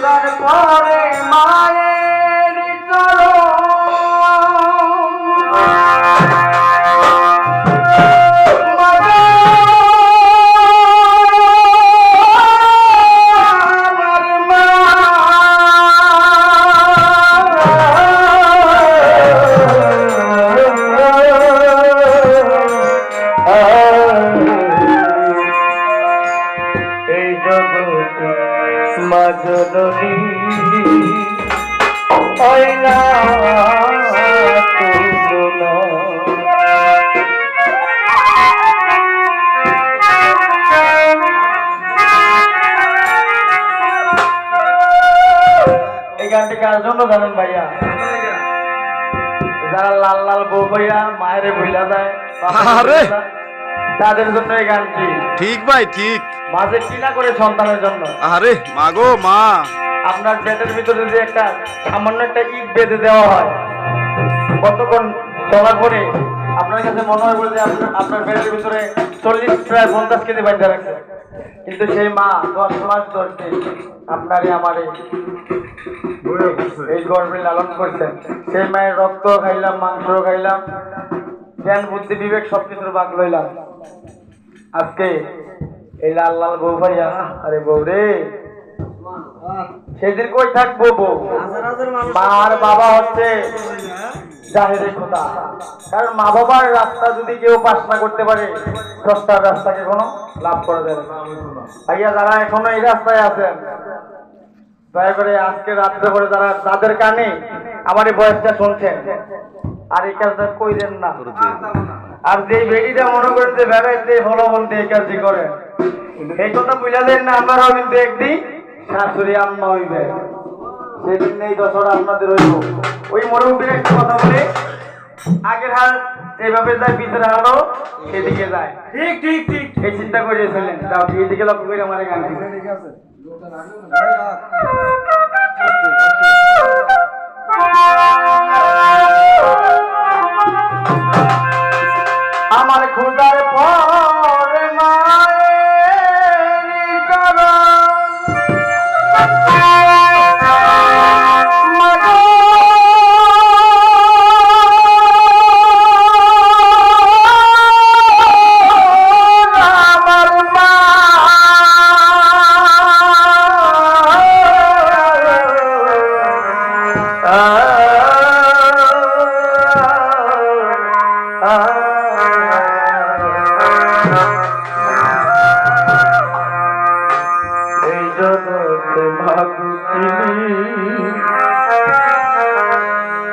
খোদার পরে মায়ের চরণ মাজননী ওইলা তুলনা এই গানটি কার জন্য জানেন ভাইয়া? যারা লাল লাল বউ ভাইয়া মায়ের ভুলা যায় তাদের জন্য এই গানটি। ঠিক ভাই ঠিক। মাঝে কিনা করে সন্তানের জন্য। আরে মা গো মা, আপনার পেটের ভিতরে যদি একটা সামান্য একটা ইট বেঁধে দেওয়া হয়, কতক্ষণ চলার পরে আপনার কাছে মনে হয় যে আপনার পেটের ভিতরে 40 প্রায় 50 কেজি বাঁধা রাখছে, কিন্তু সেই মা 10 মাস ধরে আপনারই আমারে এই গর্ভে লালন করছেন। সেই মায়ের রক্ত খাইলাম, মাংস খাইলাম, জ্ঞান বুদ্ধি বিবেক সবকিছুর ভাগ লইলাম। আজকে এই লাল লাল বউ ভাইয়া, আরে বউ রে, সেদিন কই থাকবো বউ? মার বাবা হচ্ছে জাহেরে খোদা। কারণ মা বাবার রাস্তা যদি কেউ পাস না করতে পারে, স্রষ্টার রাস্তাকে কোনো লাভ করা যাবে না। ভাইয়া যারা এখনো এই রাস্তায় আছেন, দয়া করে আজকে রাত্রে পরে যারা তাদের কানে আমার এই বয়সটা শুনছেন, আর এই কাজটা কইলেন না। আর যে বেডিটা মনে করেন যে বেড়াইতে ভালো বলতে এই কাজটি করে, এই কথা বুঝালেন না। আমারও কিন্তু একদিন শাশুড়ি আম্মা হইবে, সেদিন এই দশটা আপনাদের হইব। ওই মুরব্বীর একটা কথা বলে, আগের হাল যেভাবে যায় পিছের হালও সেদিকে যায়। ঠিক ঠিক ঠিক, এই চিন্তা করেছিলেন। তাও এইদিকে লক্ষ্য করে আমার গান ঠিক আছে। আমার খোদার পরে মায়ের চরণ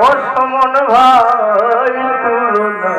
ও সমন ভাই পুরনো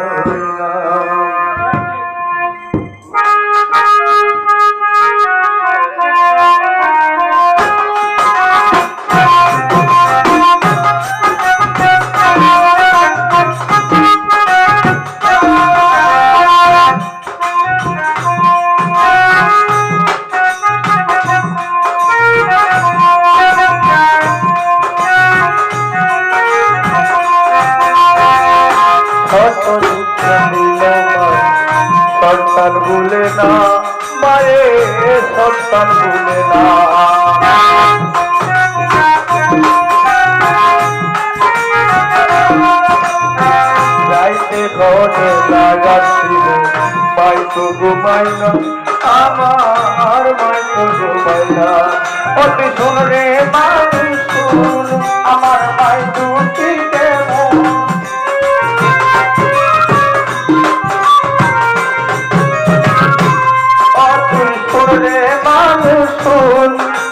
সন্তান ভুলে না, মায়ের সন্তান ভুলে না। যাইতে ঘরে লাগাচ্ছিল মাই তো ঘুমাই না, আমার মাই তো ঘুমাই না। অতি শুন রে মাই শুন, আমার মাই দুটি কেমন।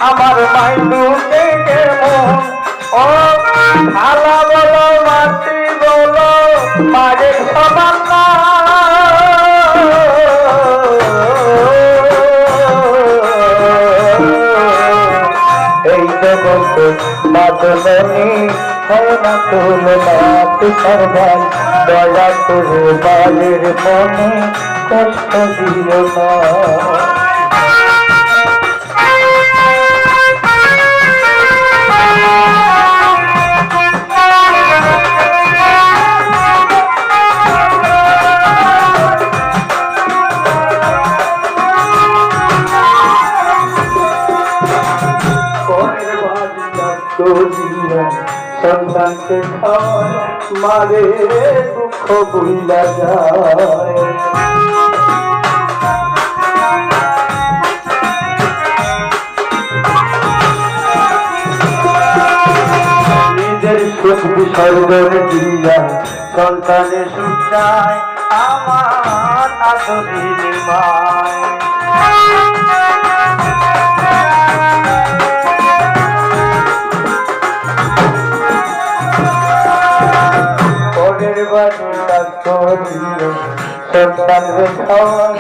আমার মাইলুকে কেমন, ও ভালা বলো মাটি বলো মাঝে সমান না। এই জগৎ মাজননী হয় না তুলনা, তুষার ভাই দয়া করে বালের মনে কষ্ট দিও না। করিয়া সন্তানকে খাওয়ায় মারে দুঃখ বুঝা যায়। নিজের সুখ বিসর্জন দিয়া সন্তানের সুখ চায় আমার আদরিনী মায়। পরের বাড়ি কাজ করিল সন্তান খাওয়ায়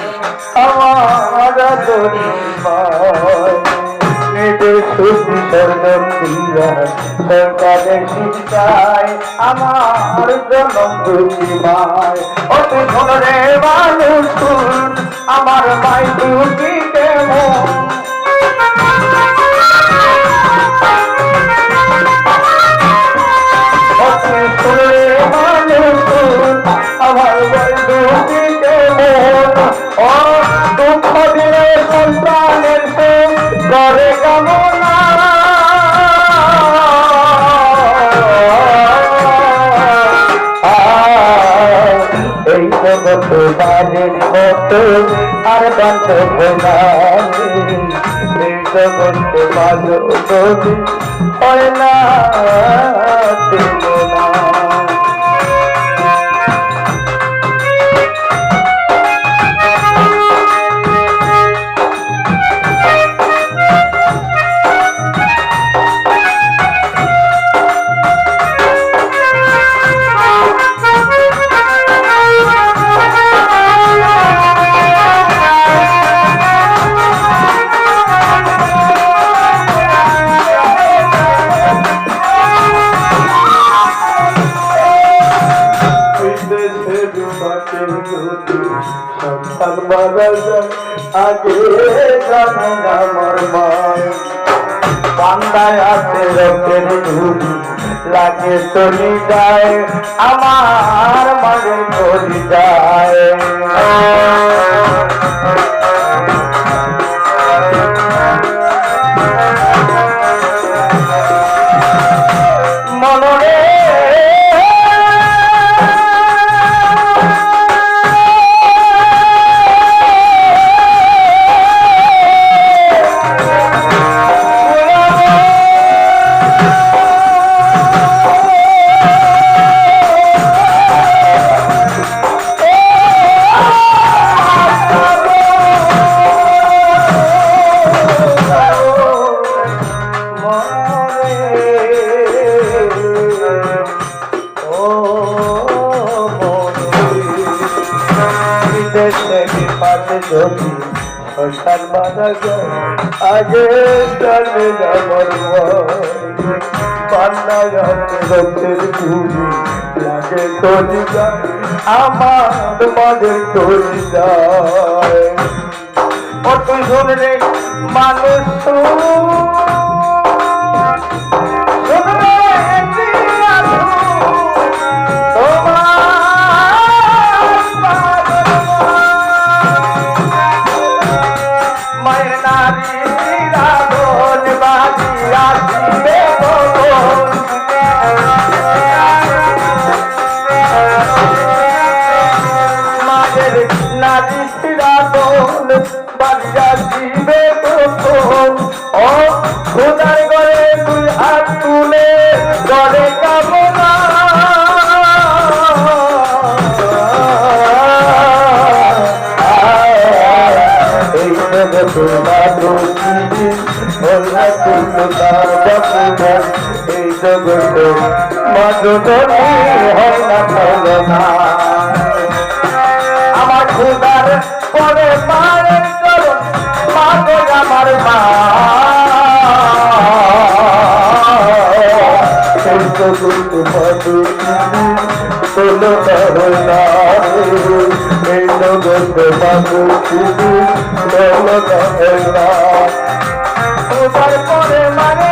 আমার আদরিনী মায়। নিজের সুখ বিসর্জন দিয়া সন্তানের সুখ চায় আমার জনম দুঃখী মায়। অতি ঘরে মানুষ আমার মাই দুঃখী কেমন আমার মাই দুঃখী কেমন। ও দুঃখ দিলে সন্তানের সুখ করে কামনা এই জগৎ বাড়ির মতো আর বান্ধ না এই জগৎ বাজো হয় না তুলনা। সন্তান মারা যায় আগে জানে না আমার মায়। বান্দায় আছে রক্তের ঝুলি লাগে চলি যায় আমার মাঝে চলি যায়। মনরে যদি সন্তান মারা যায় আগে জানে আমার পান্নায় রক্তের ঝুলি লাগে চলি যায় আমার মাঝে চলি যায়। ও তুই শুনলে মানুষ এই জগতে মধুদনী হয় না ছলনা। আমার খুদার পরে মায়ের চরণ মাগো আমার মা। এই জগতে মধুদনী তুলনা হয় না এই জগতে মধুদনী তুলনা হয় না। খুদার পরে মানে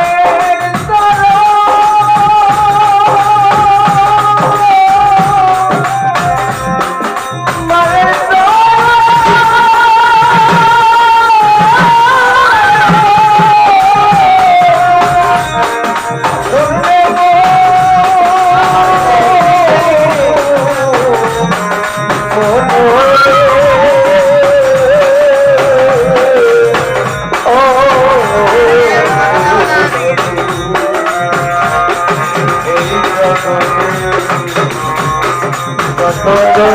তুমি